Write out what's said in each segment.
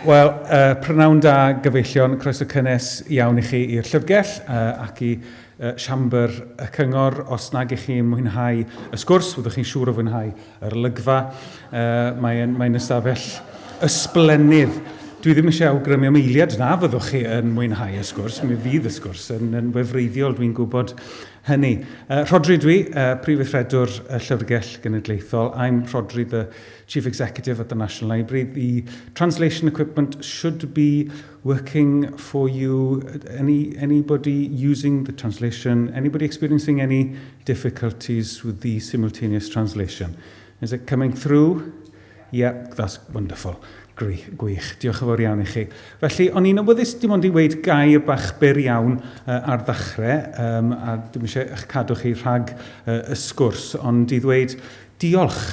Wel, prynawn da gyfeillion, croeso cynnes iawn I chi i'r llyfrgell ac I siambr y cyngor. Os nag I chi'n mwynhau y sgwrs, fyddwch chi'n siŵr o fwynhau yr olygfa. Mae'n ystafell ysblennydd. Dwi ddim eisiau awgrymu am eiliad na fyddwch chi yn mwynhau y sgwrs. Mi fydd y sgwrs yn wefreiddiol, dwi'n gwybod hynny. Rhodri dwi, Prif Weithredwr y Llyfrgell Genedlaethol. I'm Rhodri, the Chief Executive at the National Library. The translation equipment should be working for you. Anybody using the translation? Anybody experiencing any difficulties with the simultaneous translation? Is it coming through? Yeah, that's wonderful. Gwych, diolch yn fawr iawn I chi. Felly, o'n i'n awyddus dim ond I weid gair bach byr iawn ar ddechrau, a dim eisiau eich cadw chi rhag y sgwrs, ond I ddweud diolch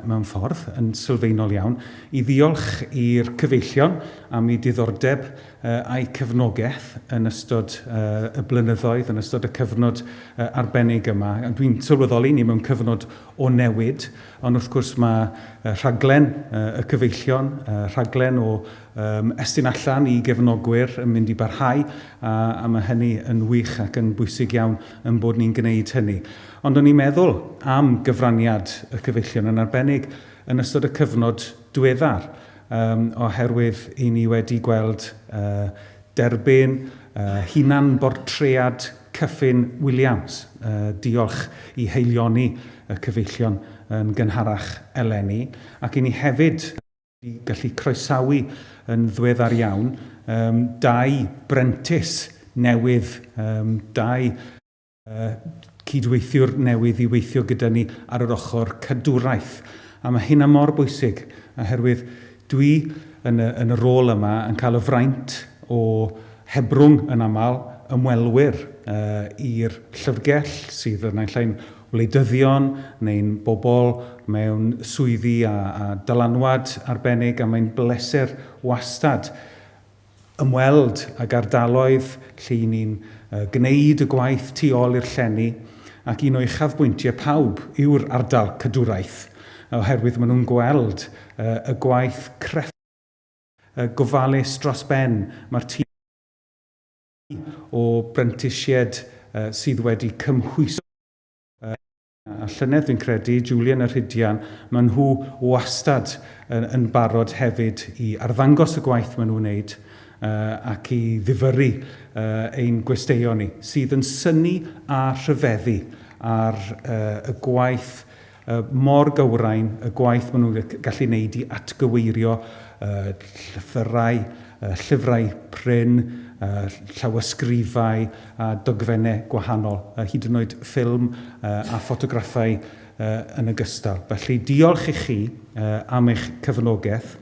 mewn ffordd yn sylfaenol iawn, I ddiolch i'r cyfeillion am I diddordeb a'i cefnogaeth yn ystod y blynyddoedd, yn ystod y cyfnod arbennig yma. Dwi'n sylweddoli ni mewn cyfnod o newid, ond wrth gwrs mae rhaglen y cyfeillion, rhaglen o estyn allan I gefnogwyr yn mynd I barhau, a mae hynny yn wych ac yn bwysig iawn yn bod ni'n gwneud hynny. Ond o'n i'n meddwl am gyfraniad y cyfeillion yn arbennig yn ystod y cyfnod diweddar, oherwydd I ni wedi gweld derbyn hunan bortread Cyffin Williams. Diolch I heilioni y cyfeillion yn gynharach eleni, ac I ni hefyd gallu croesawu yn ddiweddar iawn dau brentis newydd, dau cydweithiwr newydd I weithio gyda ni ar yr ochr cadwraeth. A mae hynna mor bwysig, oherwydd dwi yn y rôl yma yn cael y fraint o hebrwng yn aml ymwelwyr i'r llyfrgell sydd yn ein wleidyddion neu'n bobl mewn swyddi a dylanwad arbennig, a mae'n bleser wastad ymweld ag ardaloedd lle ni'n gwneud y gwaith tu ôl i'r llenni, ac un o'i chafbwyntiau pawb yw'r ardal cadwraeth, oherwydd maen nhw'n gweld y gwaith crefft, gofalus dros ben. Mae'r tîm o brentisied sydd wedi cymhwyso a llynedd dwi'n credu, Julian yr Hydian, maen nhw wastad yn barod hefyd I arddangos y gwaith maen nhw'n wneud ac I ddifyru ein gwesteion ni, sydd yn synnu a rhyfeddu ar y gwaith mor gywrain, y gwaith maen nhw'n gallu wneud I atgyweirio llyfrau prin, llawysgrifau a dogfennau gwahanol, hyd yn oed ffilm a ffotograffau yn ogystal. Felly diolch I chi am eich cyfnogaeth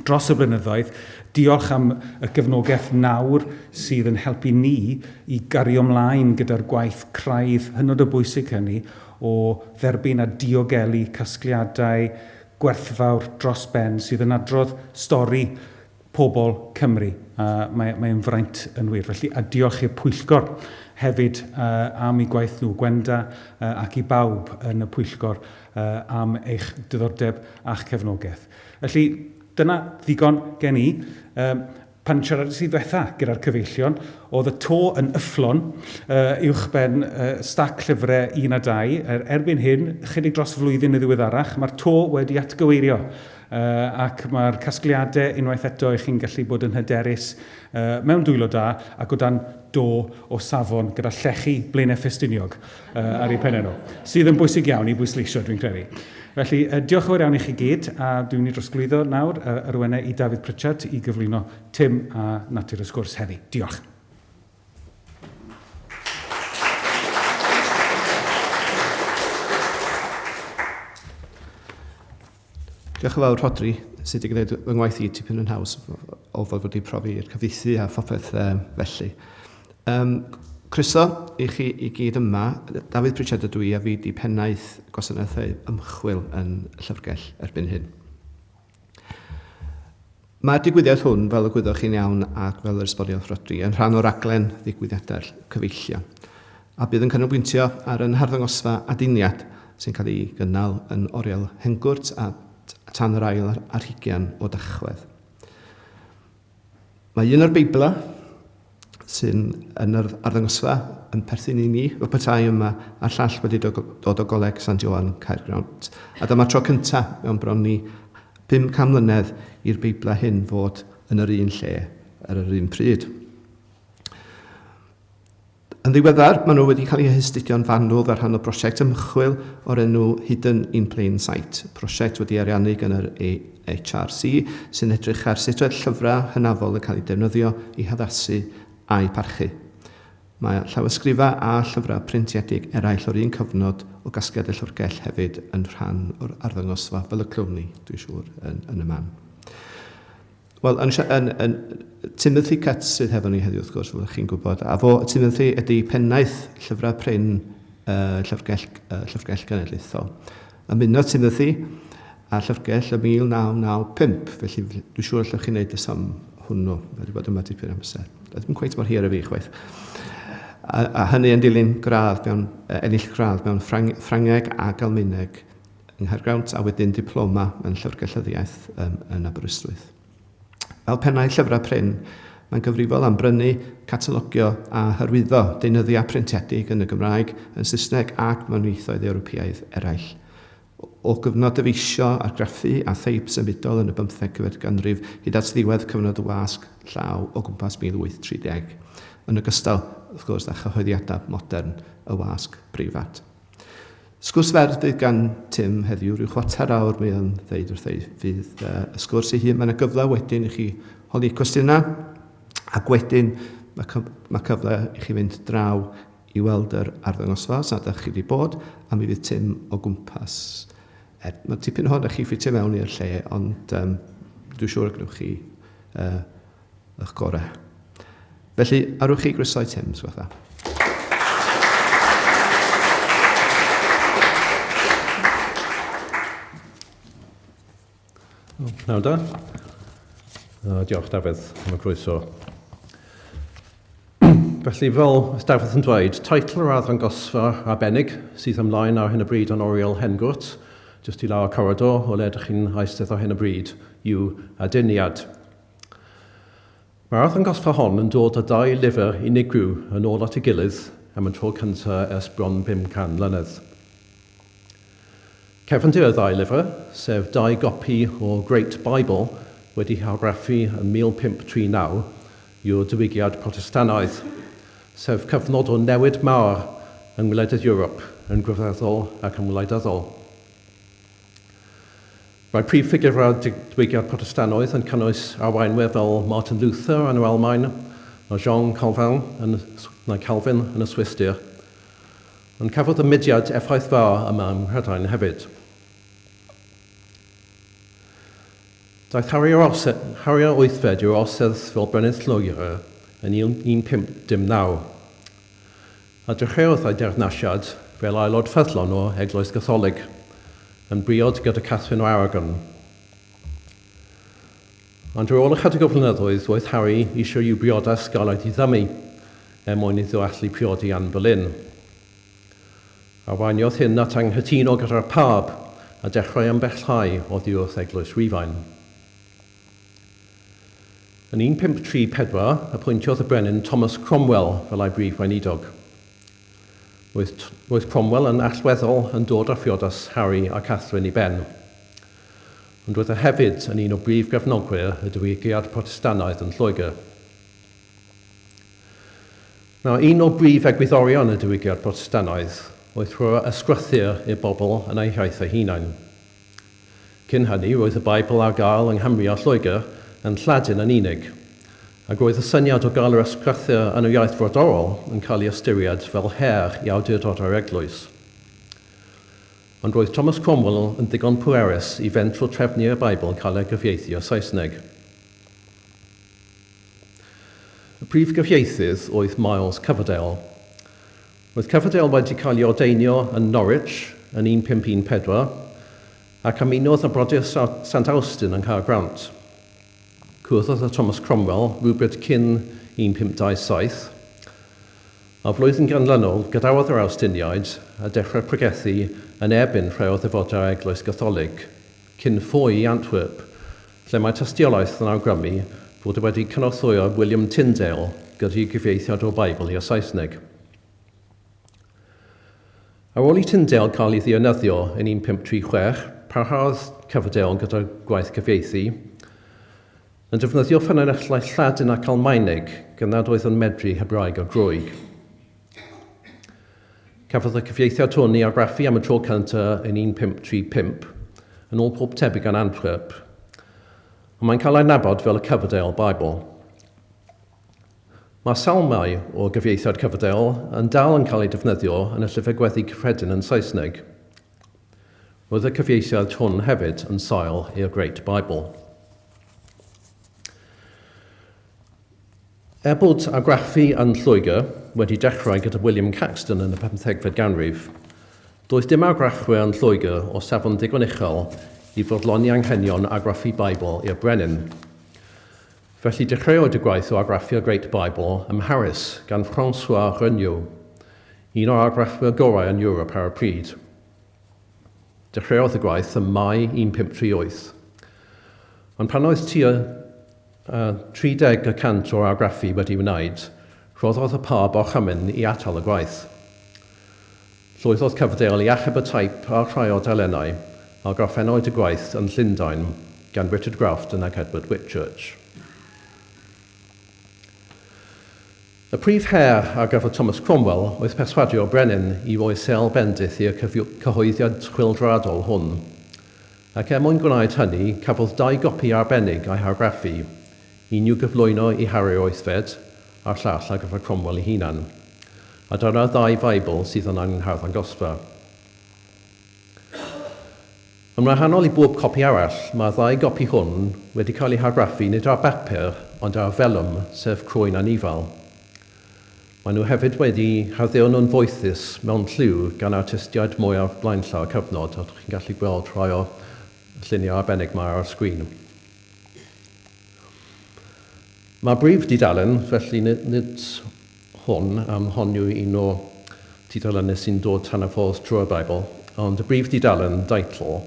dros y blynyddoedd. Diolch am y gefnogaeth nawr sydd yn helpu ni I gario ymlaen gyda'r gwaith craidd hynod o bwysig hynny o dderbyn a diogelu casgliadau gwerthfawr dros ben sydd yn adrodd stori pobl Cymru. Mae'n fraint yn wir. Felly, a diolch i'r pwyllgor hefyd am I gwaith nhw, Gwenda ac I bawb yn y pwyllgor am eich diddordeb a'ch cefnogaeth. Felly, dyna ddigon gen I. Pan siarad sydd ddiwetha gyda'r cyfeillion, oedd y to yn yfflon uwchben stac llyfrau 1 a 2. Erbyn hyn, chydig dros flwyddyn y ddiweddarach, mae'r to wedi atgyweirio. Ac mae'r casgliadau unwaith eto I chi'n gallu bod yn hyderus mewn dwylo da ac o dan do o safon gyda llechi blaenau ffestiniog ar ei pennau nhw, sydd yn bwysig iawn I bwysleisio dwi'n credu. Felly, diolch yn fawr iawn I chi gyd, a dwi'n mynd I drosglwyddo nawr yr wenau I David Pritchard I gyflwyno Tim a natur y sgwrs heddi. Diolch. Diolch yn fawr Rhodri, sydd wedi gwneud fy ngwaith I tipyn yn haws o fod wedi profi i'r cyfieithu a phopeth felly. Croeso I chi I gyd yma. David Pritchard ydw I a fi di pennaeth gwasanaethau ymchwil yn Llyfrgell erbyn hyn. Mae'r digwyddiad hwn, fel y gwyddoch chi'n iawn ac fel yr ysbodiodd Rhodri, yn rhan o raglen ddigwyddiadau'r cyfeillion. A bydd yn canolbwyntio ar yn harddangosfa aduniad sy'n cael ei gynnal yn oriel Hengwrt a tan yr ail ar 20 o Dachwedd. Mae un o'r Beiblau sy'n yn yr arddangosfa yn perthyn i ni, y petai yma, a'r llall wedi dod o Golwg San Johan Caergrawnt. A dyma tro cyntaf mewn bron ni 500 mlynedd i'r Beiblau hyn fod yn yr un lle, ar yr un pryd. Yn ddiweddar, maen nhw wedi cael eu hystudio'n fanwl fel rhan o brosiect ymchwil o'r enw Hidden in Plain Sight, prosiect wedi ariannu gan yr HRC sy'n edrych ar sut oedd llyfrau hynafol yn cael eu defnyddio i haddasu a'i parchu. Mae llawysgrifau a llyfrau printiedig eraill o'r un cyfnod o gasgliad y llyfrgell hefyd yn rhan o'r arddangosfa fel y clwm ni, dwi'n siŵr, yn yma'n. Wel, Timothy Cutts sydd hefo ni heddiw wrth gwrs, fel chi'n gwybod, a fo Timothy ydy Pennaeth Llyfrau Prin Llyfrgell Genedlaethol. Ymunwch Timothy a Llyfrgell y 1995, felly dwi'n siŵr allwch chi'n neud y som hwnnw, wedi bod yma dipyn amser. Ddim cweit mor hir y fi, chwaith. A hynny yn dilyn ennill gradd mewn Ffrangeg a Almaeneg yng Nghaergrawnt, a wedyn diploma mewn Llyfrgelldyddiaeth yn Aberystwyth. Fel Pennaeth Llyfrau Prin, mae'n gyfrifol am brynu, catalogio a hyrwyddo deunyddiau printiedig yn y Gymraeg, yn Saesneg ac mewn ieithoedd Ewropeaidd eraill. O gyfnod dyfeisio, argraffu a theip symudol yn y 15fed ganrif hyd at ddiwedd cyfnod y wasg llaw o gwmpas 1830, yn ogystal, wrth gwrs, â chyhoeddiadau modern y wasg breifat. Sgwrs ferdd bydd gan Tim heddiw, rhyw chwarter awr mi yn ddeud wrth ei fydd y sgwrs ei hun. Mae'n gyfle wedyn i chi holi cwestiynau, ac wedyn mae cyfle i chi fynd draw i weld yr arddangosfa, os ydych chi wedi bod, a mi fydd Tim o gwmpas. Mae tipyn hon ych chi ffitio mewn i'r lle, ond dwi'n siŵr y gnwch chi eich gorau. Felly, arwch chi grysau Tim, sgwatha. Naw da. Diolch Dafydd am y croeso. Felly fel Dafydd yn dweud, teitl yr arddangosfa arbennig sydd ymlaen ar hyn o bryd yn oriel Hengwrt, jyst i lawr coridor o le ydych chi'n eistedd ar hyn o bryd, yw aduniad. Mae'r arddangosfa hon yn dod â 2 lyfr unigryw yn ôl at ei gilydd am y tro cyntaf ers bron 500 mlynedd. Cefndir y 2 lyfr, sef 2 gopi o Great Bible wedi argraffu yn 1539 yw'r digwyddiad Protestannaidd, sef cyfnod o newid mawr yng ngwledydd Ewrop yn rhyfeddol ac yn wleidyddol. Mae prif ffigurau'r digwyddiad Protestannaidd yn cynnwys arweinwyr fel Martin Luther yn yr Almaen, a Jean Calvin yn y Swistir, ond cafodd y mudiad effaith fawr yma ym Mhrydain hefyd. Daeth Harri'r VIII yw'r orsedd fel Pennaeth Llyfrau yn 1519, a dechreuodd ei derfnasiad fel aelod ffyddlon o Eglwys Gatholig, yn briod gyda Catherine o Aragon. Ond ar ôl ychydig o flynyddoedd, roedd Harry eisiau i'w briodas gael ei ddiddymu mwyn iddo allu priodi Anne Boleyn. Arweiniodd hyn at anghytuno gyda'r pab a dechrau ymbellhau oddi wrth Eglwys Rhufain. Yn 1534, apwyntiodd y brenin Thomas Cromwell fel ei brif weinidog. Roedd Cromwell yn allweddol yn dod â priodas Harry a Catherine i ben, ond roedd e hefyd yn un o brif gefnogwyr y digwyddiad Protestannaidd yn Lloegr. Un o brif egwyddorion y digwyddiad Protestannaidd oedd rhoi ysgrythu'r i'r bobl yn ei hiaith eu hunain. Cyn hynny, roedd y Beibl ar gael yng Nghymru a Lloegr yn Lladin yn unig, ac roedd y syniad o gael yr ysgrythu'r yn y iaith frodorol yn cael ei ystyried fel her i awdurdodau'r eglwys. Ond roedd Thomas Cromwell yn ddigon pwerus i fentro trefnu'r Beibl cael ei gyfieithu o Saesneg. Y prif gyfieithydd oedd Miles Coverdale. Roedd Coverdale wedi cael ei ordeinio yn Norwich yn 1514 ac ymunodd â brodyr St Austin yn Caergrawnt. Cwrdd â Thomas Cromwell rhywbryd cyn 1527, a flwyddyn ganlynol gadawodd yr Awstiniaid a dechrau pregethu yn erbyn rhai o ddyfodau'r Eglwys Gatholig, cyn ffoi i Antwerp, lle mae tystiolaeth yn awgrymu bod wedi cynorthwyo William Tyndale gyda'i gyfieithiad o'r Beibl i'r Saesneg. Ar ôl i Tyndale cael ei ddienyddio yn 1536, parhaodd Cyfeillion gyda'r gwaith cyfieithu, yn defnyddio ffynonellau Lladin ac Almaenig gan nad oedd yn medru Hebraeg a Groeg. Cafodd y cyfieithiad hwn ei argraffu am y tro cyntaf yn 1535 yn ôl pob tebyg yn Antwerp, ond mae'n cael ei nabod fel y Cyfeillion Bible. Mae salmau o gyfieithiad Cyfeillion yn dal yn cael ei defnyddio yn y llyfr gweddi cyffredin yn Saesneg. Roedd y cyfieithiad hwn hefyd yn sail i'r Great Bible. Bod argraffu yn Lloegr wedi dechrau gyda William Caxton yn y 15fed ganrif, doedd dim argraffwyr yn Lloegr o safon digon uchel i fodloni anghenion argraffu Beibl i'r brenin. Felly dechreuodd y gwaith o argraffu'r Great Bible ym Mharis gan François Renaud, un o'r argraffwyr gorau yn Ewrop ar y pryd. Dechreuodd y gwaith ym Mai 1538. Ond pan oedd tua 30% o'r argraffu wedi wneud, rhoddodd y pab orchymyn i atal y gwaith. Llwyddodd Cyfeillion i achub y taip a'r rhai o dalennau a gorffennwyd y gwaith yn Llundain gan Richard Grafton ac Edward Whitchurch. Y prif her ar gyfer Thomas Cromwell oedd perswadio'r brenin i roi sel bendith i'r cyhoeddiad chwyldradol hwn, ac mwyn gwneud hynny, cafodd 2 gopi arbennig a'i hargraffu, un i'w gyflwyno i Harri'r VIII a'r llall ar gyfer Cromwell ei hunan, a dyna'r 2 Beibl sydd yn angharddangosfa. Yn wahanol i bob copi arall, mae'r 2 gopi hwn wedi cael eu hargraffu nid ar bapur, ond ar felwm, sef crwyn anifal. Maen nhw hefyd wedi harddio nhw'n foethus mewn lliw gan artistiaid mwy ar blaenllaw cyfnod, a chi'n gallu gweld rhai o lluniau arbennig yma ar y sgrin. Mae brif didalen, felly nid hwn, hon yw un o didalennau sy'n dod tan y ffordd trwy'r Beibl, ond y brif didalen, deitl,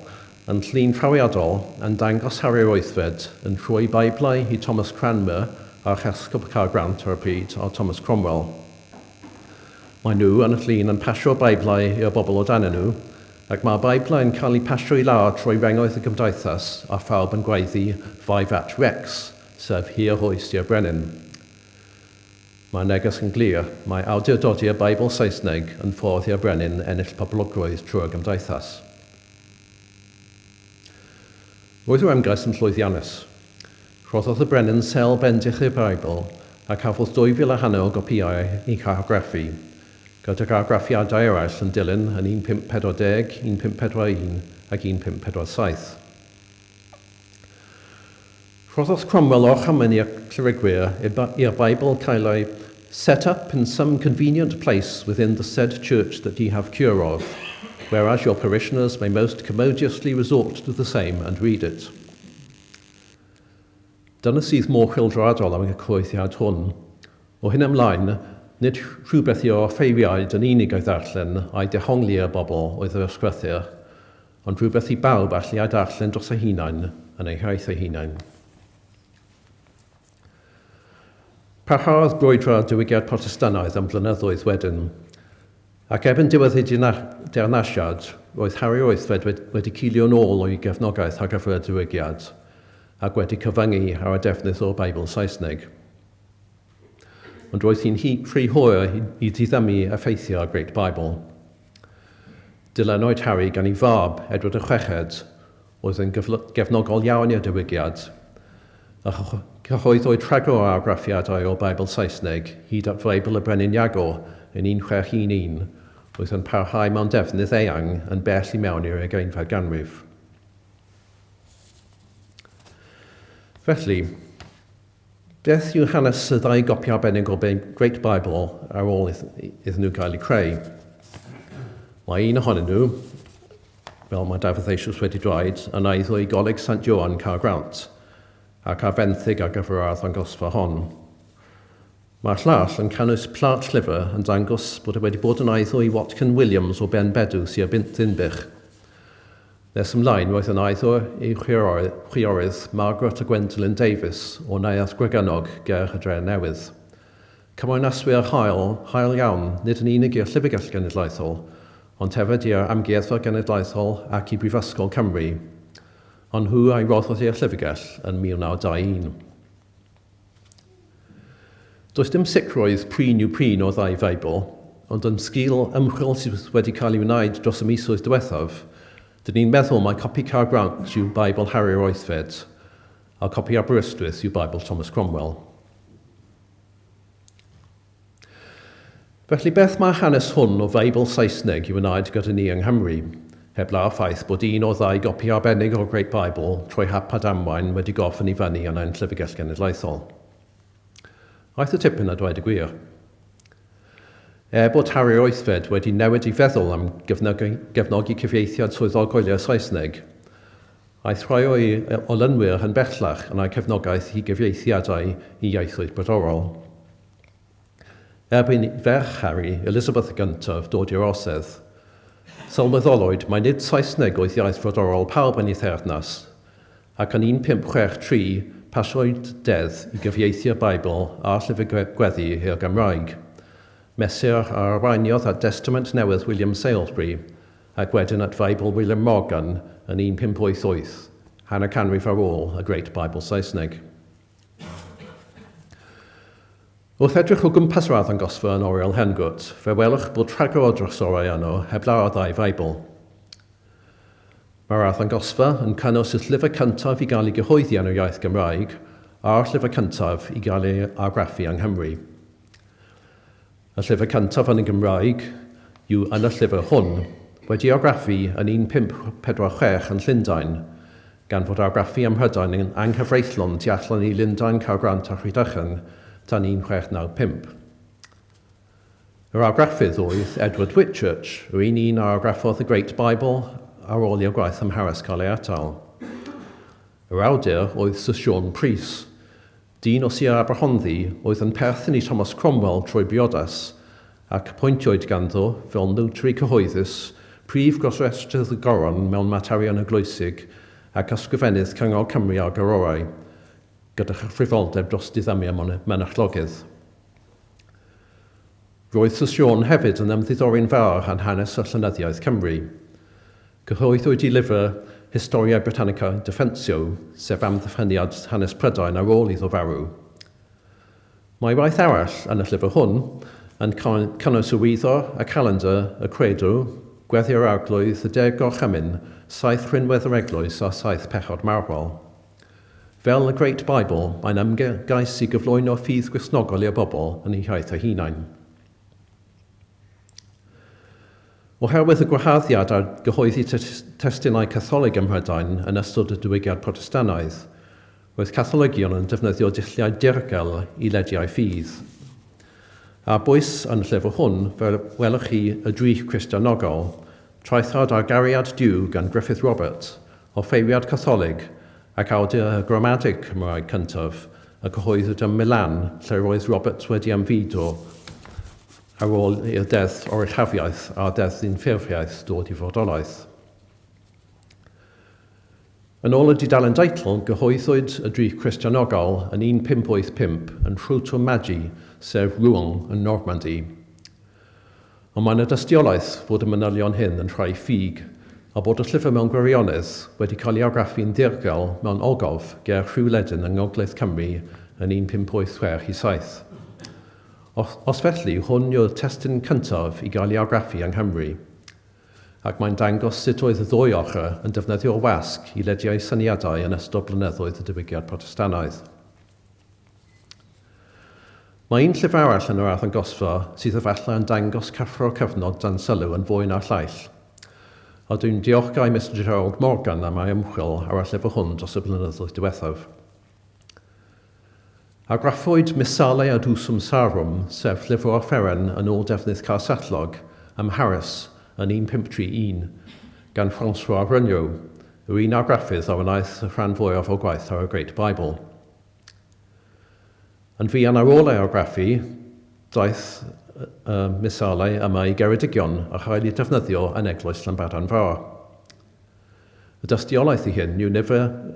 yn llun trawiadol yn dangos Harri'r VIII yn rhoi Beiblau i Thomas Cromwell a'r chesgwb Grant ar y pryd o Thomas Cromwell. Mae nhw yn y llun yn pasio'r Beiblau i'r bobl o dan nhw, ac mae'r Beiblau yn cael eu pasio i lawr trwy rengoedd y gymdeithas a phawb yn gweiddi Vivat Rex, sef hir hoes i'r brenin. Mae'r neges yn glir, mae awdurdodi'r Beibl Saesneg yn ffordd i'r brenin ennill poblogrwydd trwy'r gymdeithas. Roedd yr ymgais yn llwyddiannus. Rhoddodd y brenin sel bendith i'r Beibl a cafodd 2,500 o gopïau i argraffu, gyda'r argraffiadau eraill yn dilyn yn 1540, 1541 ac 1547. Rhoddodd Cromwell orchymyn i'r clerigwyr i'r Beibl cael ei set up in some convenient place within the said church that ye have cure of, whereas your parishioners may most commodiously resort to the same and read it. Dyna sydd mor chwyldradol am y cyhoeddiad hwn. O hyn ymlaen, nid rhywbeth i offeiriaid yn unig ei ddarllen a'i dehongli'r bobl oedd yr ysgrythyr, ond rhywbeth i bawb allu ei darllen dros ei hunain yn ei haith ei hunain. Parhaodd brwydro'r diwygiad Protestannaidd am blynyddoedd wedyn, ac erbyn diwedd ei dernasiad, roedd Harri'r VIII wedi cilio nôl o'i gefnogaeth ar gyfer y diwygiad, ac wedi cyfyngu ar y defnydd o'r Beibl Saesneg. Ond roedd hi'n rhy hwyr i diddymu effeithio'r Great Bible. Dilynwyd Harry gan ei fab, Edward VI, oedd yn gefnogol iawn i'r diwygiad, a cyhoeddwyd rhagor o argraffiadau o'r Beibl Saesneg hyd at Beibl y Brenin Iago yn 1611, oedd yn parhau mewn defnydd eang yn bell i mewn i'r 20fed ganrif. Felly, beth yw hanes y 2 gopi arbennig o'r Great Bible ar ôl iddyn nhw gael eu creu? Mae un ohonyn nhw, fel mae Dafydd Eisoes wedi dweud, yn eiddo i Goleg St Joan cael grant, ac ar benthyg ar gyfer yr arddangosfa hon. Mae'r llall yn cynnwys plat llyfr yn dangos bod wedi bod yn eiddo i Watkin Williams o Ben Bedw sy'r Ddinbych. Nes ymlaen roedd yn aethw ei chwiorydd Margaret a Gwendolyn Davies o Neuadd Gregynnog ger y Dre Newydd. Cymoedd aswyr hael iawn nid yn unig i'r Llyfrgell Genedlaethol, ond hefyd i'r Amgueddfa Genedlaethol ac i Brifysgol Cymru, ond nhw a'i roddodd i'r Llyfrgell yn 1921. Does dim sicrwydd prin yw prin o ddau Feibl, ond yn sgil ymchwil sydd wedi cael ei wneud dros y misoedd diwethaf, dyn ni'n meddwl mai copi car grant yw Feiblau Harri'r VIII a copi Aberystwyth yw Feiblau Thomas Cromwell. Felly beth mae hanes hwn o Feibl Saesneg i wneud gyda ni yng Nghymru, heblaw ffaith bod un o ddau gopi arbennig o'r Great Bible trwy hap a damwain wedi goffyn i fyny yn ein Llyfrgell Genedlaethol. Aeth y tipyn a dweud y gwir. Bod Harri'r VIII wedi newid ei feddwl am gefnogi cyfieithiad swyddogol i'r Saesneg, aeth rhai o'i olynwyr yn bellach yn ei cefnogaeth i gyfieithiadau i ieithoedd brodorol. Erbyn ferch Harry, Elizabeth y gyntaf, dod i'r orsedd, sylweddolwyd mai nid Saesneg oedd iaith brodorol pawb yn ei thernas, ac yn 1563 pasiwyd dedd i gyfieithu'r Beibl a'r Llyfrgell i'r Gymraeg. Mesur ar arweiniodd at Testament Newydd William Salisbury ac wedyn at Feibl William Morgan yn 1588, hanner canrif ar ôl y Great Bible Saesneg. Wrth edrych o gwmpas yr arddangosfa yn oriel Hengut, fe welwch bod rhagor o drysorau yno heblaw o ddau Feibl. Mae'r arddangosfa yn cynnwys y llyfr cyntaf i gael ei gyhoeddi yn yr iaith Gymraeg a'r llyfr cyntaf i gael ei argraffu yng Nghymru. Y llyfr cyntaf yn y Gymraeg yw yn y llyfr hwn wedi argraffu yn 1546 yn Llundain, gan fod argraffu ym Mhrydain yn anghyfreithlon tu allan i Lundain Caergrant a Rhydychen tan 1695. Yr argraffydd oedd Edward Whitchurch, yr un argraffodd y Great Bible ar ôl i'r gwaith ymharos cael ei atal. Yr awdur oedd Sir Siôn Pris, dyn o Sir Aberhonddu oedd yn perthyn i Thomas Cromwell trwy briodas ac apwyntiwyd ganddo fel notary cyhoeddus prif gosrestrydd y goron mewn materion eglwysig ac ysgrifennydd Cyngor Cymru a Garorau gyda chyfrifoldeb dros diddymu mynachlogydd. Roedd Sir Siôn hefyd yn ymddiddori'n fawr yn hanes y llenyddiaeth Cymru. Cyhoeddwyd i lyfr Historia Britannica Defensio, sef amddiffyniad hanes Prydain ar ôl iddo farw. Mae waith arall yn y llyfr hwn yn cynnwys y wyddor, y calendar, y credw, gweddi'r arglwydd, y deg gorchymyn, 7 rhinwedd yr eglwys a 7 pechod marwol. Fel y Great Bible, mae'n ymgais i gyflwyno ffydd gwisnogol i'r bobl yn ei hiaith eu hunain. Oherwydd y gwaharddiad ar gyhoeddi testunau Catholig ym Mhrydain yn ystod y diwygiad Protestanaidd, roedd Catholigion yn defnyddio dulliau dirgel i lediau ffydd. A bwys yn y llyfr hwn, fel welwch chi y drych Christianogol, traethad ar gariad diw gan Griffith Robert, o ffeiriad Catholig ac awdur y gramadeg Cymraeg cyntaf, y cyhoeddwyd ym Milan, lle roedd Robert wedi ymfudo ar ôl i'r deddf oruchafiaeth a'r deddf unffurfiaeth dod i fodolaeth. Yn ôl y dudalen deitl, gyhoeddwyd y drych Christianogol yn 1585 yn Hrwt o Magi, sef Rouen yn Normandy. Ond mae'n y dystiolaeth fod y manylion hyn yn rhai ffug, a bod y llyfr mewn gwirionedd wedi cael ei argraffu'n ddirgel mewn ogof ger Rhywledyn yng Ngogledd Cymru yn 1586 i 7. Os felly, hwn yw'r testun cyntaf i gael ei argraffu yng Nghymru, ac mae'n dangos sut oedd y ddwy ochr yn defnyddio'r wasg i lediau syniadau yn ystod blynyddoedd y diwygiad Protestanaidd. Mae un llyfr arall yn yr arddangosfa sydd efallai yn dangos cyffro cyfnod dan sylw yn fwy na'r llall. A dwi'n diolchgar i Mr Gerald Morgan am ei ymchwil ar y llyfr hwn dros y blynyddoedd diwethaf. Argraffwyd Misalau a Dwswm Sarum, sef llyfr offeren yn ôl defnydd Caersettlog, ym Mharis yn 1531, gan François Regnault, yr un argraffydd a wnaeth y rhan fwyaf o gwaith ar y Great Bible. Yn fuan ar ôl ei argraffu, daeth Misalau yma i Geredigion a chael ei defnyddio yn eglwys Llanbadarn Fawr. Y dystiolaeth i hyn yw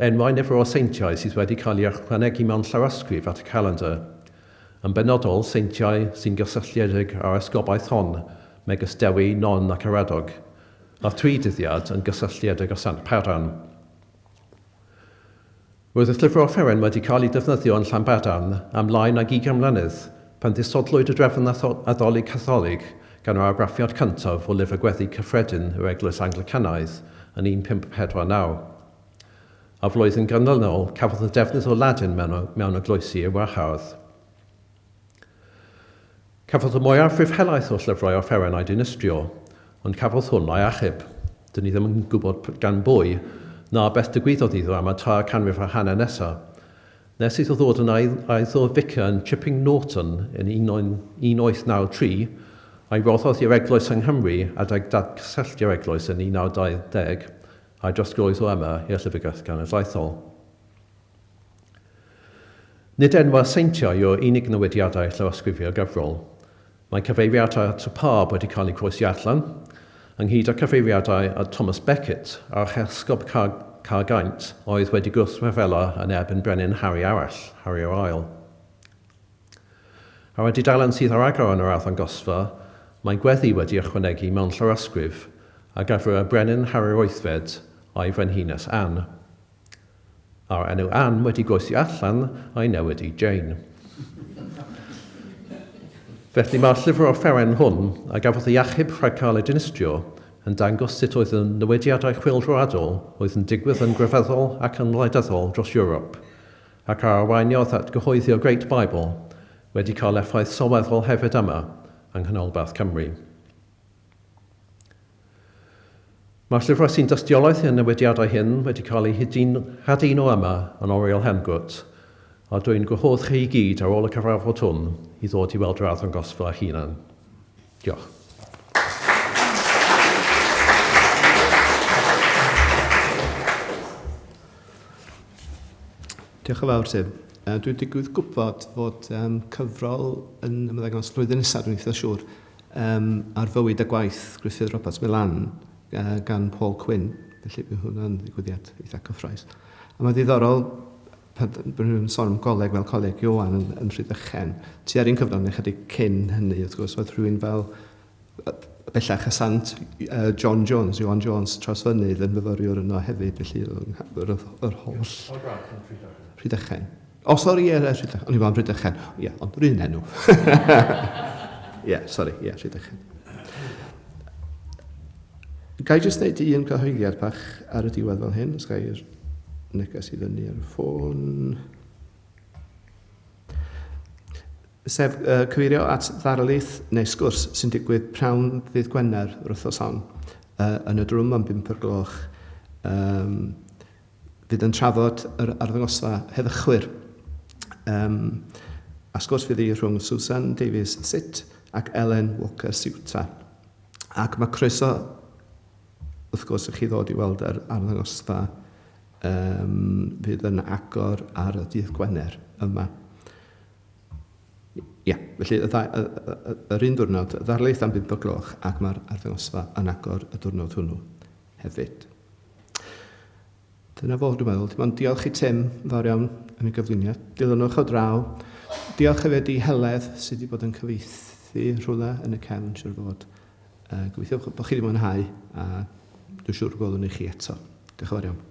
enwau nifer o seintiau sydd wedi cael eu ychwanegu mewn llawysgrif at y calendar, yn benodol seintiau sy'n gysylltiedig â'r esgobaeth hon, megis Dewi, Non ac Aradog, a ddigwyddiad yn gysylltiedig â Sant Paran. Roedd y llyfr offeren wedi cael ei defnyddio yn Llanbadarn ymlaen ag 20 mlynedd pan ddisodlwyd y drefn addoli Catholig gan yr argraffiad cyntaf o lyfr gweddi cyffredin yr Eglwys Anglicanaidd yn 1549. A flwyddyn ganlynol cafodd y defnydd o Ladin mewn eglwysi ei wahardd. Cafodd y mwyaf rhyfhelaeth o llyfrau offeren ei dinistrio, ond cafodd hwn ei achub. Dyn ni ddim yn gwybod gan bwy na beth digwyddodd iddo am y 3 canrif a hanner nesaf. Nes iddo ddod yn aiddo fica yn Chipping Norton yn 1893, a'i roddodd i'r eglwys yng Nghymru a datgysylltu'r eglwys yn 1920, a'i drosglwyd o yma i'r Llyfrgell Genedlaethol. Nid enwau seintiau o'r unig newidiadau llawysgrifio'r gyfrol. Mae cyfeiriadau at y pab wedi cael eu croesi allan, ynghyd â cyfeiriadau at Thomas Becket a'r hesgob Cargaint oedd wedi gwrthryfela yn erbyn brenin Harry arall, Harri'r VIII. Ar y dudalen sydd ar agor yn yr arddangosfa, mae gweddi wedi ychwanegu mewn llawysgrif a gyfer y brenin Harri'r VIII a'i frenhines Anne. A'r enw Anne wedi groesi allan a'i newid i Jane. Felly mae'r llyfr offeren hwn a gafodd ei achub rhag cael ei dinistrio yn dangos sut oedd y newidiadau chwyldroadol oedd yn digwydd yn grefyddol ac yn wleidyddol dros Ewrop, ac ar arweiniodd at gyhoeddio'r Great Bible wedi cael effaith sylweddol hefyd yma yng nghanolbarth Cymru. Mae'r llyfrau sy'n dystiolaeth i'r newidiadau hyn wedi cael eu haduno yma yn oriel Hengwt, a dwi'n gwahodd chi i gyd ar ôl y cyfarfod hwn i ddod i weld yr arddangosfa hunan. Diolch. Diolch yn fawr, Tim. Dwi'n digwydd gwybod fod cyfrol yn ymddangos flwyddyn nesaf, dwi'n eitha siŵr, ar fywyd a gwaith Gruffydd Robert Milan gan Paul Quinn. Felly bydd hwnna'n ddigwyddiad eitha cyffroes. A mae ddiddorol, pan rwy'n sôn am goleg fel coleg Iowan yn Rhydychen, ti ar un cyfnod neu chydig cyn hynny, wrth gwrs, oedd rhywun fel bellach y sant John Jones, Iwan Jones, Trawsfynydd yn myfyriwr yno hefyd, felly yr holl Rhydychen. O, sori, Rhydychen. O'n i fan Rhydychen. Ie, ond rhywun enw. Ie, sori, Rhydychen. Gai jyst neud un cyhoeddiad bach ar y diwedd fel hyn, os gai neges i fyny ar y ffôn. Sef cyfeirio at ddarlith neu sgwrs sy'n digwydd prawn ddydd Gwener yr wythnos hon yn y drwm am 5:00. Fydd yn trafod yr arddangosfa heddychwyr. A sgwrs fydd i rhwng Susan Davies Sitt ac Ellen Walker Siwta. Ac mae croeso, wrth gwrs, i chi ddod i weld yr arddangosfa fydd yn agor ar y dydd Gwener yma. Ia, felly yr un diwrnod, ddarlith am 5:00 ac mae'r arddangosfa yn agor y diwrnod hwnnw hefyd. Dyna fo, dwi'n meddwl. Ond diolch i Tim fawr iawn am ei gyflwyniad. Dilynwch o draw. Diolch hefyd i Heledd sydd wedi bod yn cyfieithu rhywle yn y cefn, siwr fod. Gobeithio bod chi wedi mwynhau a dwi'n siŵr gwelwn i chi eto. Diolch yn fawr iawn.